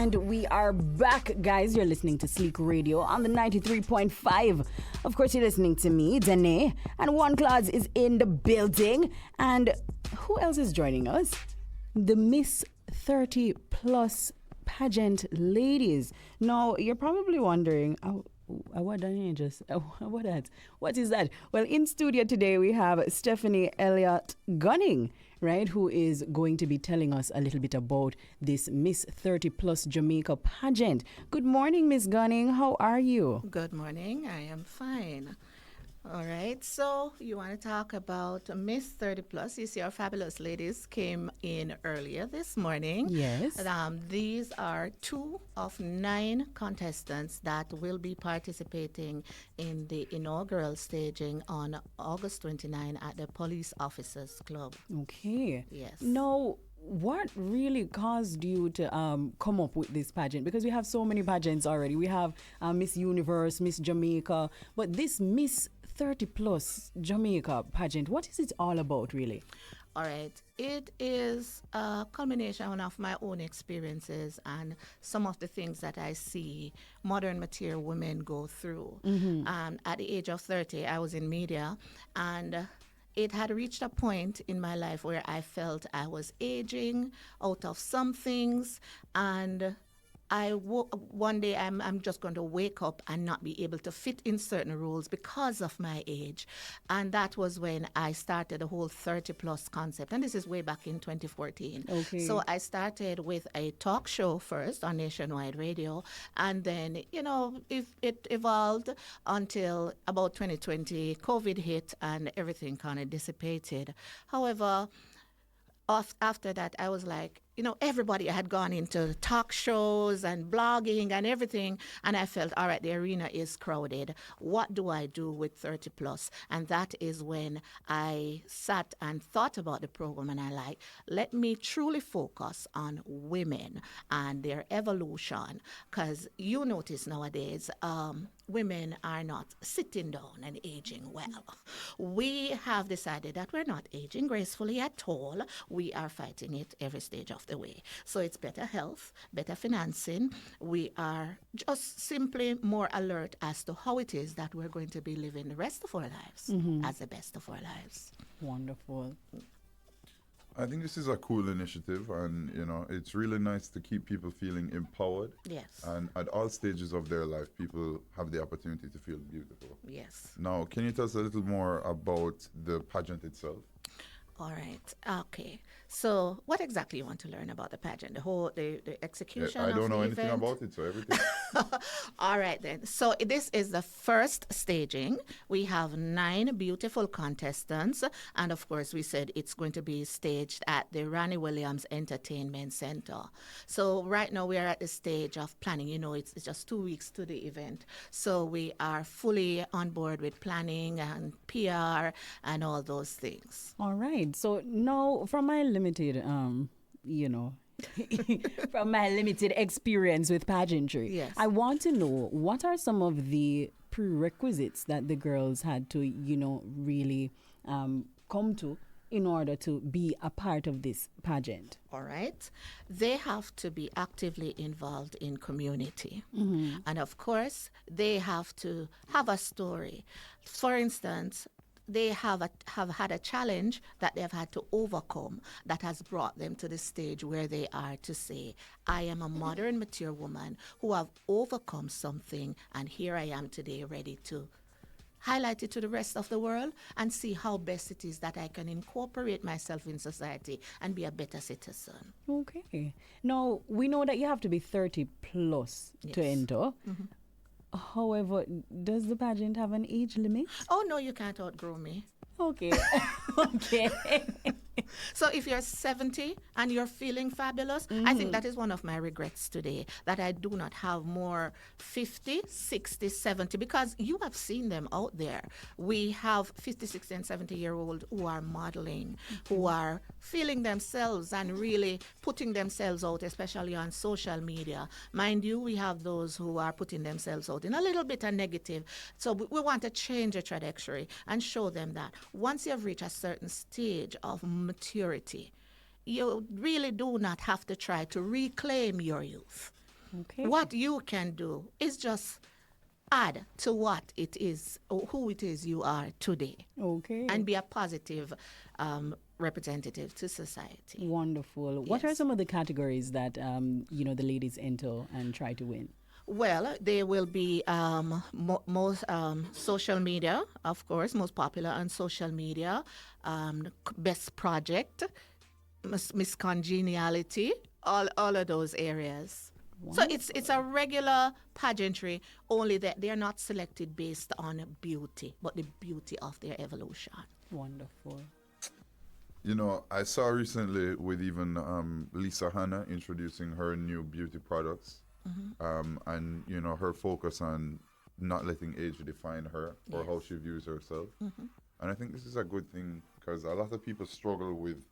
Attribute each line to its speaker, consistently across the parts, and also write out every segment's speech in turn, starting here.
Speaker 1: And we are back, guys. You're listening to Sleek Radio on the 93.5. Of course, you're listening to me, Danae, and One Claus is in the building. And who else is joining us? The Miss 30 Plus pageant ladies. Now, you're probably wondering, what Danae just, what is that? Well, in studio today, we have Stephanie Elliott Gunning, right, who is going to be telling us a little bit about this Miss 30 Plus Jamaica pageant. Good morning, Miss Gunning. How are you?
Speaker 2: Good morning. I am fine. All right. So you want to talk about Miss 30 Plus. You see our fabulous ladies came in earlier this morning.
Speaker 1: Yes.
Speaker 2: These are 2 of 9 contestants that will be participating in the inaugural staging on August 29 at the Police Officers Club.
Speaker 1: Okay.
Speaker 2: Yes.
Speaker 1: Now, what really caused you to come up with this pageant? Because we have so many pageants already. We have Miss Universe, Miss Jamaica, but this Miss 30 Plus Jamaica pageant, what is it all about, really?
Speaker 2: All right. It is a culmination of my own experiences and some of the things that I see modern material women go through. At the age of 30, I was in media, and it had reached a point in my life where I felt I was aging out of some things, and one day I'm just going to wake up and not be able to fit in certain roles because of my age. And that was when I started the whole 30 plus concept. And this is way back in 2014.
Speaker 1: Okay.
Speaker 2: So I started with a talk show first on nationwide radio. And then, it evolved until about 2020. COVID hit and everything kind of dissipated. However, after that, I was like, everybody had gone into talk shows and blogging and everything. And I felt, all right, the arena is crowded. What do I do with 30 plus? And that is when I sat and thought about the program, and let me truly focus on women and their evolution. Because you notice nowadays, women are not sitting down and aging well. We have decided that we're not aging gracefully at all. We are fighting it every stage of the way. So it's better health, better financing. We are just simply more alert as to how it is that we're going to be living the rest of our lives as the best of our lives.
Speaker 1: Wonderful.
Speaker 3: I think this is a cool initiative, and it's really nice to keep people feeling empowered.
Speaker 2: Yes.
Speaker 3: And at all stages of their life, people have the opportunity to feel beautiful.
Speaker 2: Yes.
Speaker 3: Now, can you tell us a little more about the pageant itself?
Speaker 2: All right. Okay. So, what exactly you want to learn about the pageant? The execution of the event?
Speaker 3: I don't know anything about it, so everything.
Speaker 2: All right, then. So, this is the first staging. We have 9 beautiful contestants. And, of course, we said it's going to be staged at the Ronnie Williams Entertainment Center. So, right now, we are at the stage of planning. It's just 2 weeks to the event. So, we are fully on board with planning and PR and all those things.
Speaker 1: All right. So now, from my limited, from my limited experience with pageantry,
Speaker 2: yes,
Speaker 1: I want to know, what are some of the prerequisites that the girls had to, really come to in order to be a part of this pageant?
Speaker 2: All right. They have to be actively involved in community. And of course, they have to have a story. For instance, they have had a challenge that they've had to overcome that has brought them to the stage where they are to say, I am a modern, mature woman who have overcome something, and here I am today ready to highlight it to the rest of the world and see how best it is that I can incorporate myself in society and be a better citizen.
Speaker 1: Okay. Now, we know that you have to be 30 plus to enter. However, does the pageant have an age limit?
Speaker 2: Oh, no, you can't outgrow me.
Speaker 1: Okay. Okay.
Speaker 2: So if you're 70 and you're feeling fabulous, I think that is one of my regrets today, that I do not have more 50, 60, 70, because you have seen them out there. We have 50, 60, and 70-year-old who are modeling, who are feeling themselves and really putting themselves out, especially on social media. Mind you, we have those who are putting themselves out in a little bit of negative. So we want to change the trajectory and show them that once you have reached a certain stage of maturity, you really do not have to try to reclaim your youth.
Speaker 1: Okay.
Speaker 2: What you can do is just add to what it is or who it is you are today
Speaker 1: Okay.
Speaker 2: and be a positive representative to society.
Speaker 1: Wonderful. What are
Speaker 2: Yes.
Speaker 1: some of the categories that the ladies enter and try to win?
Speaker 2: Well, they will be most social media, of course, most popular on social media, best project, Miss Congeniality, all of those areas. So it's a regular pageantry, only that they are not selected based on beauty, but the beauty of their evolution.
Speaker 1: Wonderful.
Speaker 3: You know, I saw recently with even Lisa Hanna introducing her new beauty products, and you know her focus on not letting age define her or how she views herself. And I think this is a good thing because a lot of people struggle with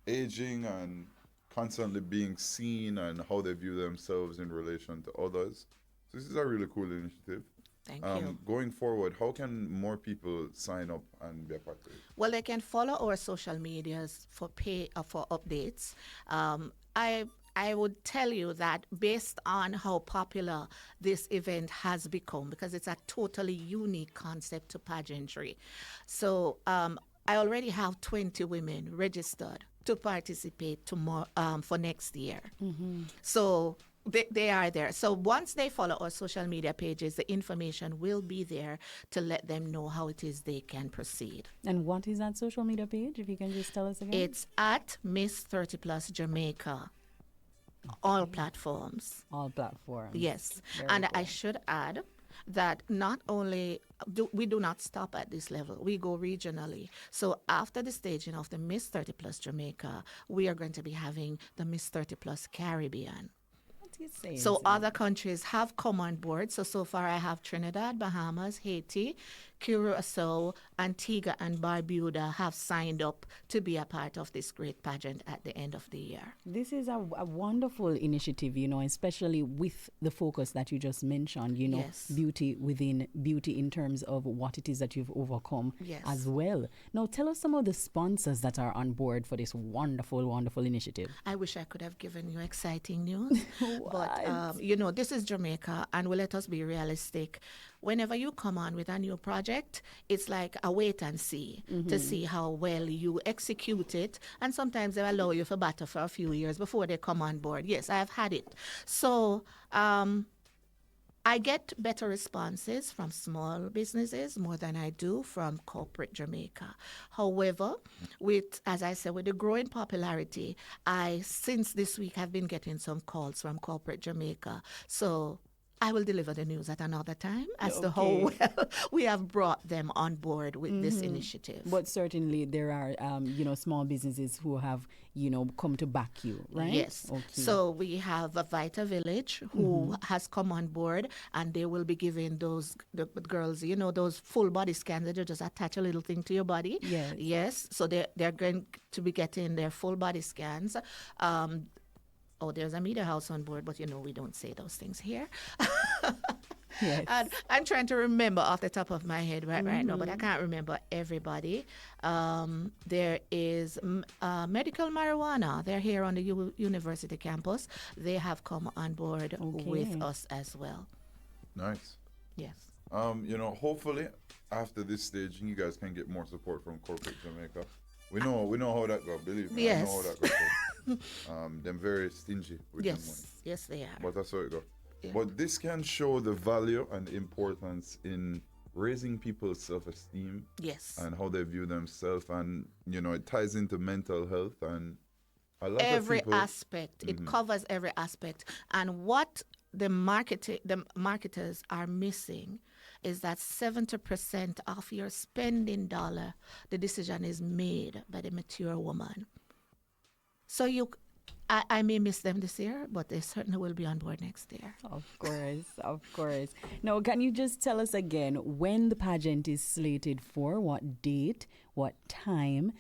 Speaker 3: aging and constantly being seen and how they view themselves in relation to others. So this is a really cool initiative.
Speaker 2: Thank you.
Speaker 3: Going forward, how can more people sign up and be a part of it?
Speaker 2: Well, they can follow our social medias for updates. I would tell you that based on how popular this event has become, because it's a totally unique concept to pageantry. So I already have 20 women registered to participate for next year. So they are there. So once they follow our social media pages, the information will be there to let them know how it is they can proceed.
Speaker 1: And what is that social media page, if you can just tell us again?
Speaker 2: It's at Miss 30 Plus Jamaica. All platforms.
Speaker 1: All platforms.
Speaker 2: Yes.
Speaker 1: Very
Speaker 2: And
Speaker 1: cool.
Speaker 2: I should add that not only we do not stop at this level, we go regionally. So after the staging of the Miss 30 Plus Jamaica, we are going to be having the Miss 30 Plus Caribbean.
Speaker 1: What are you saying?
Speaker 2: So other countries have come on board. So far I have Trinidad, Bahamas, Haiti, Curacao, Antigua, and Barbuda have signed up to be a part of this great pageant at the end of the year.
Speaker 1: This is a wonderful initiative, especially with the focus that you just mentioned,
Speaker 2: Yes.
Speaker 1: beauty in terms of what it is that you've overcome
Speaker 2: Yes.
Speaker 1: as well. Now, tell us some of the sponsors that are on board for this wonderful, wonderful initiative.
Speaker 2: I wish I could have given you exciting news, but this is Jamaica, and let us be realistic. Whenever you come on with a new project, it's like a wait and see to see how well you execute it. And sometimes they allow you to batter for a few years before they come on board. Yes, I have had it. So I get better responses from small businesses more than I do from corporate Jamaica. However, as I said, with the growing popularity, since this week have been getting some calls from corporate Jamaica. So I will deliver the news at another time as to how well we have brought them on board with this initiative.
Speaker 1: But certainly there are, small businesses who have, come to back you, right?
Speaker 2: Yes.
Speaker 1: Okay.
Speaker 2: So we have a Vita Village who has come on board, and they will be giving the girls, those full body scans that you just attach a little thing to your body.
Speaker 1: Yes.
Speaker 2: Yes. So they're going to be getting their full body scans. There's a media house on board, but we don't say those things here.
Speaker 1: Yes.
Speaker 2: And I'm trying to remember off the top of my head right now, but I can't remember everybody. There is medical marijuana. They're here on the university campus. They have come on board with us as well.
Speaker 3: Nice.
Speaker 2: Yes.
Speaker 3: Hopefully after this staging, you guys can get more support from corporate Jamaica. We know how that goes. Believe me, I know how that goes. They're very stingy with their money.
Speaker 2: Yes, they are.
Speaker 3: But that's how it goes.
Speaker 2: Yeah.
Speaker 3: But this can show the value and importance in raising people's self-esteem
Speaker 2: Yes.
Speaker 3: and how they view themselves, and it ties into mental health and a lot
Speaker 2: Every
Speaker 3: of people.
Speaker 2: aspect. It covers every aspect. And what the marketers are missing is that 70% of your spending dollar, the decision is made by the mature woman. So I may miss them this year, but they certainly will be on board next year.
Speaker 1: Of course. Now, can you just tell us again when the pageant is slated for, what date, what time,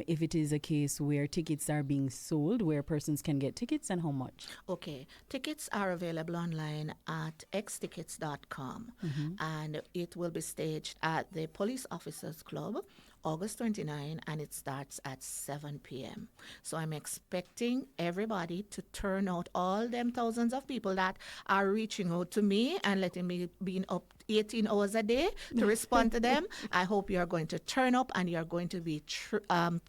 Speaker 1: if it is a case where tickets are being sold, where persons can get tickets, and how much?
Speaker 2: Okay. Tickets are available online at xtickets.com, and it will be staged at the Police Officers Club August 29, and it starts at 7 p.m. So I'm expecting everybody to turn out, all them thousands of people that are reaching out to me and letting me be up 18 hours a day to respond to them. I hope you are going to turn up and you are going to be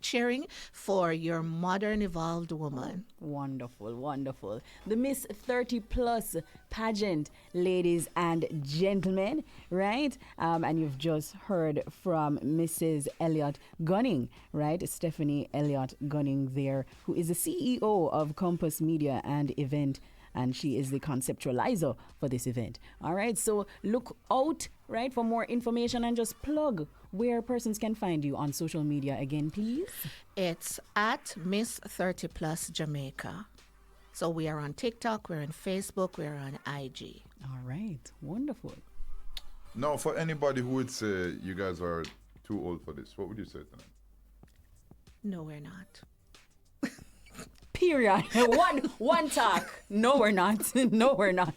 Speaker 2: cheering for your modern evolved woman.
Speaker 1: Wonderful, wonderful. The Miss 30 Plus pageant, ladies and gentlemen, right? And you've just heard from Mrs. Elliott Gunning, right? Stephanie Elliott Gunning there, who is the CEO of Compass Media and Event, and she is the conceptualizer for this event. All right, so look out, right, for more information, and just plug where persons can find you on social media again, please.
Speaker 2: It's at Miss 30 Plus Jamaica. So we are on TikTok, we're on Facebook, we're on IG.
Speaker 1: All right, wonderful.
Speaker 3: Now, for anybody who would say you guys are too old for this, what would you say to them?
Speaker 2: No, we're not.
Speaker 1: Period. one talk. No, we're not. No, we're not.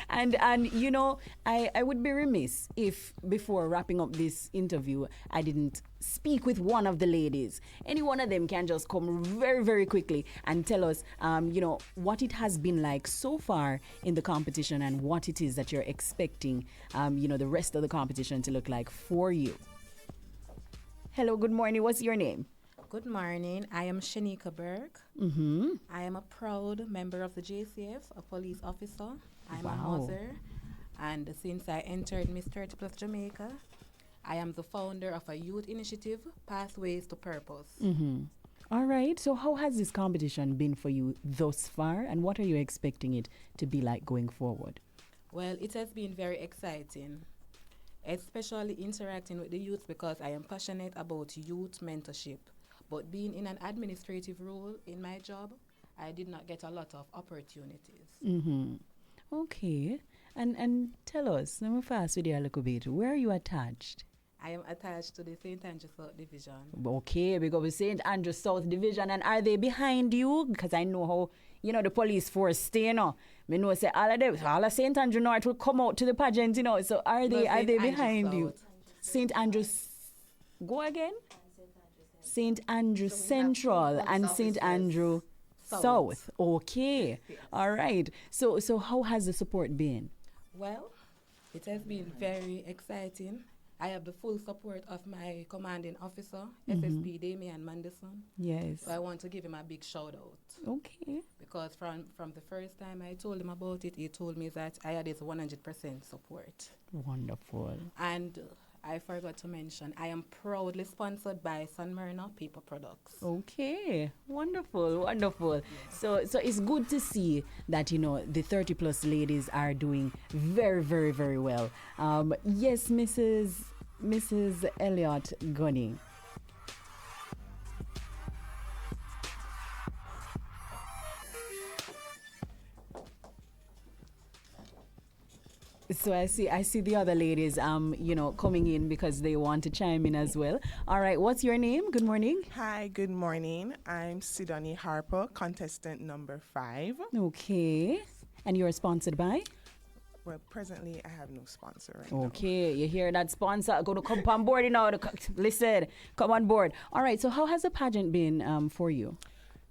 Speaker 1: And you know, I would be remiss if before wrapping up this interview, I didn't speak with one of the ladies. Any one of them can just come very, very quickly and tell us, you know, what it has been like so far in the competition and what it is that you're expecting, you know, the rest of the competition to look like for you. Hello, good morning. What's your name?
Speaker 4: Good morning. I am Shanika Berg.
Speaker 1: Mm-hmm.
Speaker 4: I am a proud member of the JCF, a police officer. I'm a
Speaker 1: Wow.
Speaker 4: mother. And since I entered Miss 30 Plus Jamaica, I am the founder of a youth initiative, Pathways to Purpose.
Speaker 1: Mm-hmm. All right. So how has this competition been for you thus far, and what are you expecting it to be like going forward?
Speaker 4: Well, it has been very exciting, especially interacting with the youth because I am passionate about youth mentorship. But being in an administrative role in my job, I did not get a lot of opportunities.
Speaker 1: Mm-hmm. Okay. And tell us, let me fast with you a little bit. Where are you attached?
Speaker 4: I am attached to the St. Andrew South Division.
Speaker 1: Okay, because we St. Andrew South Division, and are they behind you? Because I know how, you know, the police force stay, you know. Me know say all of them, all of St. Andrew North will come out to the pageant, you know. So are they
Speaker 4: St.
Speaker 1: behind
Speaker 4: Andrew
Speaker 1: you?
Speaker 4: South.
Speaker 1: St. Andrews, go again? St. Andrew Central and St. Andrew South. Okay. All right. So how has the support been?
Speaker 4: Well, it has been very exciting. I have the full support of my commanding officer, SSP Damian Manderson.
Speaker 1: Yes.
Speaker 4: So I want to give him a big shout out.
Speaker 1: Okay.
Speaker 4: Because from the first time I told him about it, he told me that I had his 100% support.
Speaker 1: Wonderful.
Speaker 4: And I forgot to mention, I am proudly sponsored by San Marino Paper Products.
Speaker 1: Okay, wonderful, wonderful. So it's good to see that, you know, the 30 plus ladies are doing very, very, very well. Yes, Mrs. Elliott Gunning. So I see the other ladies, you know, coming in because they want to chime in as well. All right, what's your name? Good morning.
Speaker 5: Hi, good morning. I'm Sidonie Harper, contestant number 5.
Speaker 1: Okay, and you're sponsored by?
Speaker 5: Well, presently I have no sponsor right now.
Speaker 1: Okay, you hear that, sponsor? Go to come on board, you know. Listen, come on board. All right, so how has the pageant been for you?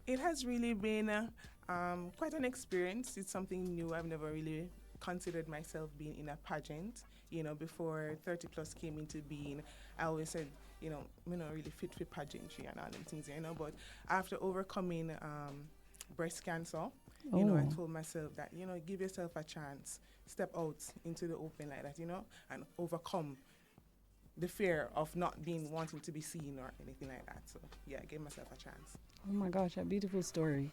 Speaker 5: It has really been quite an experience. It's something new. I've never really considered myself being in a pageant. You know, before 30 plus came into being, I always said, you know, I'm not really fit for pageantry and all them things, you know. But after overcoming breast cancer, you know, I told myself that, you know, give yourself a chance, step out into the open like that, you know, and overcome the fear of not being wanting to be seen or anything like that. So yeah, I gave myself a chance.
Speaker 1: Oh my gosh, a beautiful story.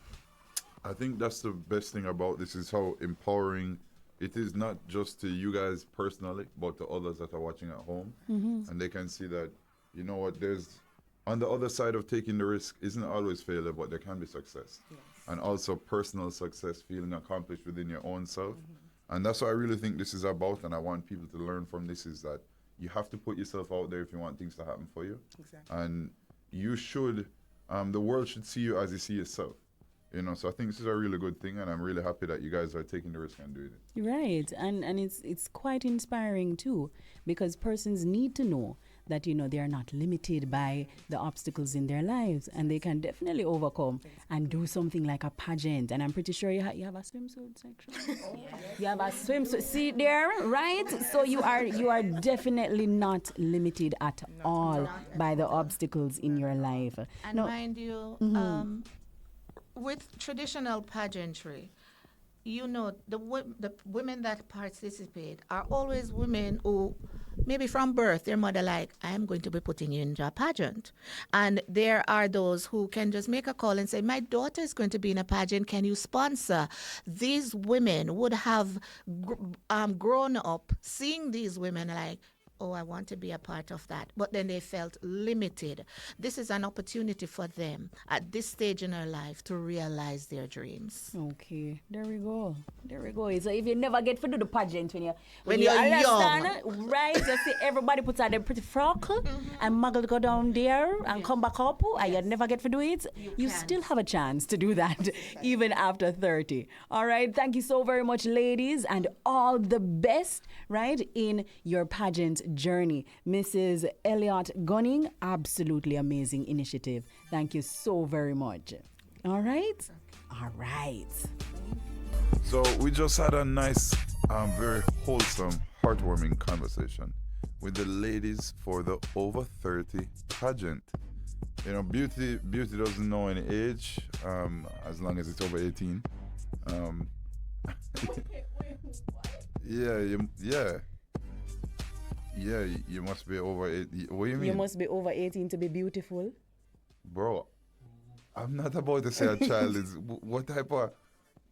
Speaker 3: I think that's the best thing about this is how empowering it is, not just to you guys personally, but to others that are watching at home. And they can see that, you know what, there's on the other side of taking the risk isn't always failure, but there can be success.
Speaker 5: Yes.
Speaker 3: And also personal success, feeling accomplished within your own self. And that's what I really think this is about, and I want people to learn from this, is that you have to put yourself out there if you want things to happen for you.
Speaker 5: Exactly.
Speaker 3: And you should, the world should see you as you see yourself. You know, so I think this is a really good thing, and I'm really happy that you guys are taking the risk and doing it.
Speaker 1: Right, and it's quite inspiring too, because persons need to know that, they are not limited by the obstacles in their lives, and they can definitely overcome and do something like a pageant. And I'm pretty sure you have a swimsuit section. You have a swimsuit. See there, right? So you are definitely not limited at all by the obstacles in your life.
Speaker 2: And mind you, with traditional pageantry, the women that participate are always women who, maybe from birth, their mother like, I am going to be putting you into a pageant. And there are those who can just make a call and say, my daughter is going to be in a pageant, can you sponsor? These women would have grown up seeing these women like, oh, I want to be a part of that. But then they felt limited. This is an opportunity for them at this stage in their life to realize their dreams.
Speaker 1: Okay, there we go. So if you never get to do the pageant when
Speaker 2: you're
Speaker 1: understand,
Speaker 2: young,
Speaker 1: right? You see everybody puts on their pretty frock and muggle go down there and come back up, and you never get to do it. You still have a chance to do that even after 30. All right, thank you so very much, ladies, and all the best, right, in your pageant journey. Mrs. Elliot Gunning, absolutely amazing initiative. Thank you so very much. All right.
Speaker 3: So we just had a nice, very wholesome, heartwarming conversation with the ladies for the over 30 pageant. Beauty doesn't know any age, as long as it's over 18. Yeah, you must be over 18. What do you mean?
Speaker 1: You must be over 18 to be beautiful.
Speaker 3: Bro, I'm not about to say a child is... What type of...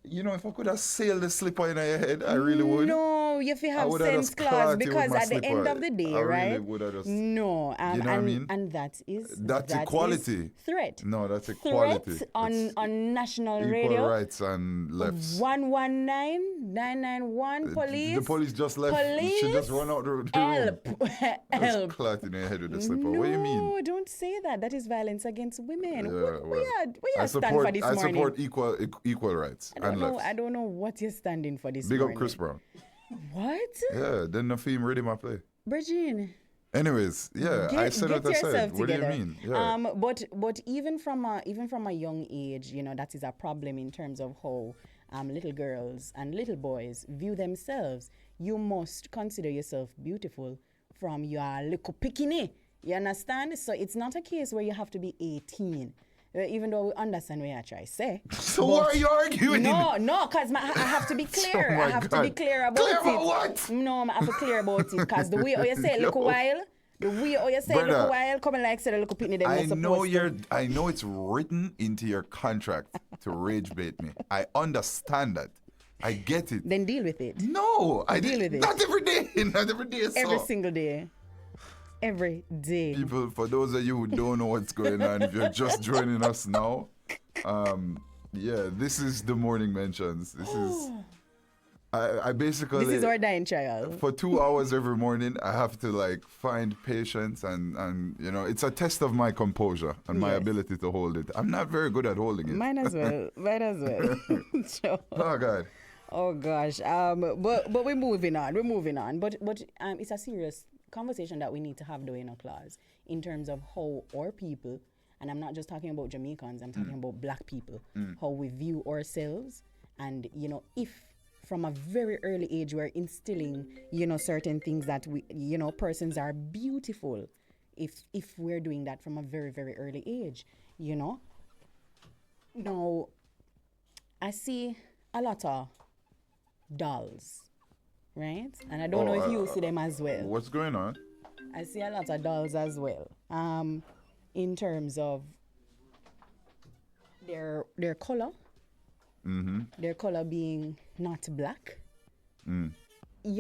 Speaker 3: if I could have sailed the slipper in your head, I really would.
Speaker 1: No, you have to have sense clause, because at the end of the day,
Speaker 3: I
Speaker 1: right?
Speaker 3: really would have just...
Speaker 1: No,
Speaker 3: you know what I mean?
Speaker 1: And that is...
Speaker 3: That's equality.
Speaker 1: Is threat.
Speaker 3: No, that's equality.
Speaker 1: Threat on national
Speaker 3: equal
Speaker 1: radio.
Speaker 3: Equal rights and lefts.
Speaker 1: 119-991, police.
Speaker 3: The police just left.
Speaker 1: Police.
Speaker 3: She just run out the room.
Speaker 1: Help.
Speaker 3: Clot in your head with the slipper.
Speaker 1: No,
Speaker 3: What do you mean?
Speaker 1: No, don't say that. That is violence against women.
Speaker 3: Yeah,
Speaker 1: We are stand for this morning.
Speaker 3: I support equal rights and lefts.
Speaker 1: I don't know what you're standing for this
Speaker 3: Big
Speaker 1: morning.
Speaker 3: up Chris Brown.
Speaker 1: What?
Speaker 3: Yeah, then the film ready my play.
Speaker 1: Virgin.
Speaker 3: Anyways, I said what I said. What do you mean? Yeah.
Speaker 1: But even from a young age, that is a problem in terms of how little girls and little boys view themselves. You must consider yourself beautiful from your little bikini. You understand? So it's not a case where you have to be 18. Even though we understand what I try to say.
Speaker 3: So what are you arguing?
Speaker 1: No, because I have to be clear.
Speaker 3: Oh
Speaker 1: I have to be clear about
Speaker 3: clear
Speaker 1: it.
Speaker 3: About what?
Speaker 1: No, I have to clear about it, because the way you say it, look a while. The way you say it, look a while, coming like say the little pitney them
Speaker 3: I know it's written into your contract to rage bait me. I understand that. I get it.
Speaker 1: Then deal with it.
Speaker 3: No, I
Speaker 1: deal with it.
Speaker 3: Not every day. Not every day.
Speaker 1: Every single day. Every day.
Speaker 3: People, for those of you who don't know what's going on, if you're just joining us now, this is the morning mentions. This is I basically...
Speaker 1: This is our dying trial.
Speaker 3: For 2 hours every morning, I have to find patience and it's a test of my composure and my ability to hold it. I'm not very good at holding it.
Speaker 1: Mine as well. So,
Speaker 3: oh, God.
Speaker 1: Oh, gosh. But we're moving on. But it's a serious conversation that we need to have, though, Claus, in terms of how our people, and I'm not just talking about Jamaicans, I'm talking about black people, how we view ourselves, and if from a very early age we're instilling certain things that we persons are beautiful, if we're doing that from a very, very early age. Now I see a lot of dolls, right? And I don't know if you see them as well.
Speaker 3: What's going on?
Speaker 1: I see a lot of dolls as well. In terms of their color.
Speaker 3: Mm-hmm.
Speaker 1: Their color being not black. You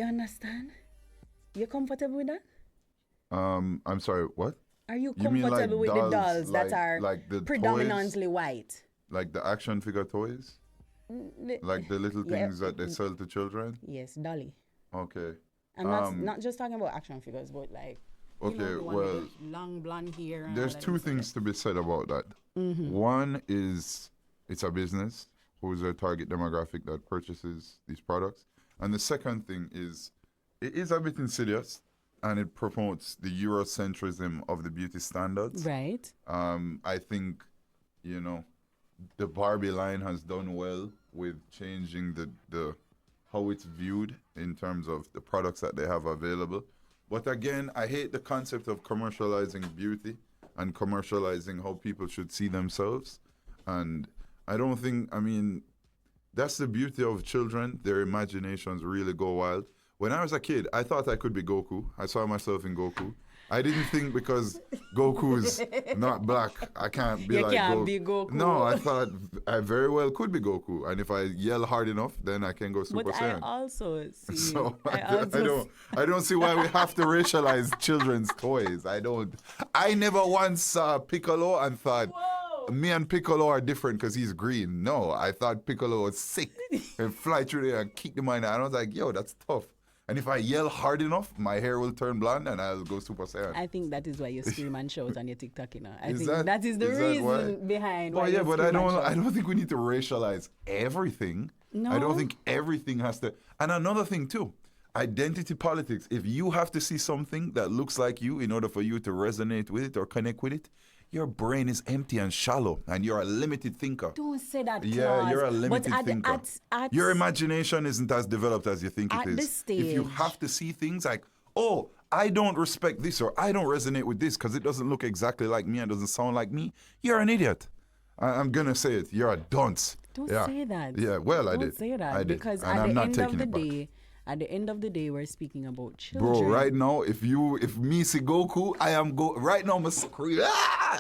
Speaker 1: understand? You comfortable with that?
Speaker 3: I'm sorry, what?
Speaker 1: Are you comfortable with the dolls that are
Speaker 3: the
Speaker 1: predominantly
Speaker 3: toys?
Speaker 1: White?
Speaker 3: Like the action figure toys? Like the little things that they sell to children?
Speaker 1: Yes, dolly.
Speaker 3: Okay.
Speaker 1: I'm not just talking about action figures, but long blonde hair.
Speaker 3: There's two things to be said about that. Mm-hmm. One is it's a business. Who's a target demographic that purchases these products? And the second thing is, it is a bit insidious and it promotes the Eurocentrism of the beauty standards.
Speaker 1: Right.
Speaker 3: I think, you know, the Barbie line has done well with changing the how it's viewed in terms of the products that they have available. But again, I hate the concept of commercializing beauty and commercializing how people should see themselves. And I don't think, I mean, that's the beauty of children. Their imaginations really go wild. When I was a kid, I thought I could be Goku. I saw myself in Goku. I didn't think because Goku is not black, I can't be
Speaker 1: You
Speaker 3: like
Speaker 1: can't
Speaker 3: Goku.
Speaker 1: be Goku.
Speaker 3: No, I thought I very well could be Goku. And if I yell hard enough, then I can go Super
Speaker 1: But
Speaker 3: Saiyan.
Speaker 1: I also see.
Speaker 3: So
Speaker 1: I
Speaker 3: I don't see why we have to racialize children's toys. I never once saw Piccolo and thought me and Piccolo are different because he's green. No, I thought Piccolo was sick and fly through there and kick the mind. And I was like, yo, that's tough. And if I yell hard enough, my hair will turn blonde and I'll go Super Saiyan.
Speaker 1: I think that is why you scream and shout on your TikTok, you know. I think
Speaker 3: that-
Speaker 1: that is the
Speaker 3: is that
Speaker 1: reason
Speaker 3: why?
Speaker 1: behind
Speaker 3: Well,
Speaker 1: why
Speaker 3: yeah,
Speaker 1: you
Speaker 3: but
Speaker 1: scream and
Speaker 3: I
Speaker 1: shout.
Speaker 3: don't think we need to racialize everything.
Speaker 1: No.
Speaker 3: I don't think everything has to. And another thing too, identity politics. If you have to see something that looks like you in order for you to resonate with it or connect with it, your brain is empty and shallow, and you're a limited thinker.
Speaker 1: Don't say that,
Speaker 3: Yeah,
Speaker 1: Claus.
Speaker 3: you're a limited
Speaker 1: but
Speaker 3: thinker.
Speaker 1: At
Speaker 3: Your imagination isn't as developed as you think
Speaker 1: At
Speaker 3: it is.
Speaker 1: this
Speaker 3: If you
Speaker 1: stage-
Speaker 3: have to see things like, oh, I don't respect this or I don't resonate with this because it doesn't look exactly like me and doesn't sound like me, you're an idiot. I'm gonna say it. You're a dunce.
Speaker 1: Don't
Speaker 3: Yeah.
Speaker 1: say that.
Speaker 3: Yeah, well, I
Speaker 1: Don't
Speaker 3: did.
Speaker 1: say that
Speaker 3: I did.
Speaker 1: because
Speaker 3: And
Speaker 1: at
Speaker 3: I'm
Speaker 1: the
Speaker 3: not
Speaker 1: end of
Speaker 3: taking
Speaker 1: the
Speaker 3: it back.
Speaker 1: day, at the end of the day, we're speaking about children.
Speaker 3: Bro, right now, if me see Goku, right now I'm scream.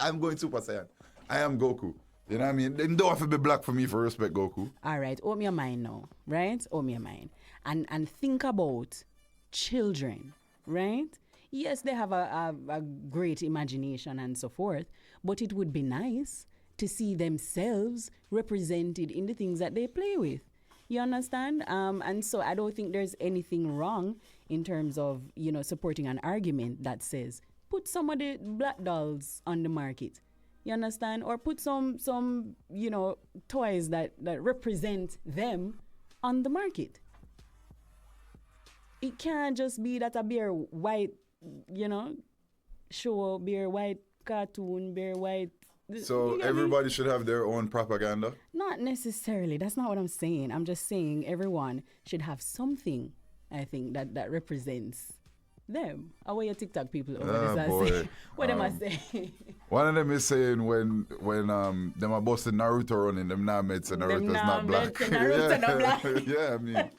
Speaker 3: I'm going Super Saiyan. I am Goku. You know what I mean? They don't have to be black for me for respect Goku.
Speaker 1: All right, open your mind now, right? Open your mind and think about children, right? Yes, they have a great imagination and so forth, but it would be nice to see themselves represented in the things that they play with. You understand? And so I don't think there's anything wrong in terms of, you know, supporting an argument that says put some of the black dolls on the market. You understand? Or put some you know, toys that represent them on the market. It can't just be that a bare white, you know, show, bare white cartoon, bare white.
Speaker 3: So
Speaker 1: you get me?
Speaker 3: everybody should have their own propaganda.
Speaker 1: Not necessarily. That's not what I'm saying. I'm just saying everyone should have something, I think, that represents them. How are your TikTok people over
Speaker 3: Ah,
Speaker 1: this? I
Speaker 3: boy.
Speaker 1: say? What am I saying?
Speaker 3: One of them is saying when them are busting Naruto running, them now made say
Speaker 1: Them
Speaker 3: Naruto's
Speaker 1: now
Speaker 3: not black.
Speaker 1: made say Naruto not black.
Speaker 3: Yeah, I mean.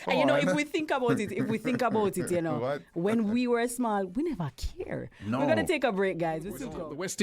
Speaker 1: And you know,
Speaker 3: come
Speaker 1: if
Speaker 3: on.
Speaker 1: we think about it, you know,
Speaker 3: What?
Speaker 1: when we were small, we never care.
Speaker 3: No.
Speaker 1: We're going to take a break, guys. We'll still
Speaker 6: The
Speaker 1: go.
Speaker 6: West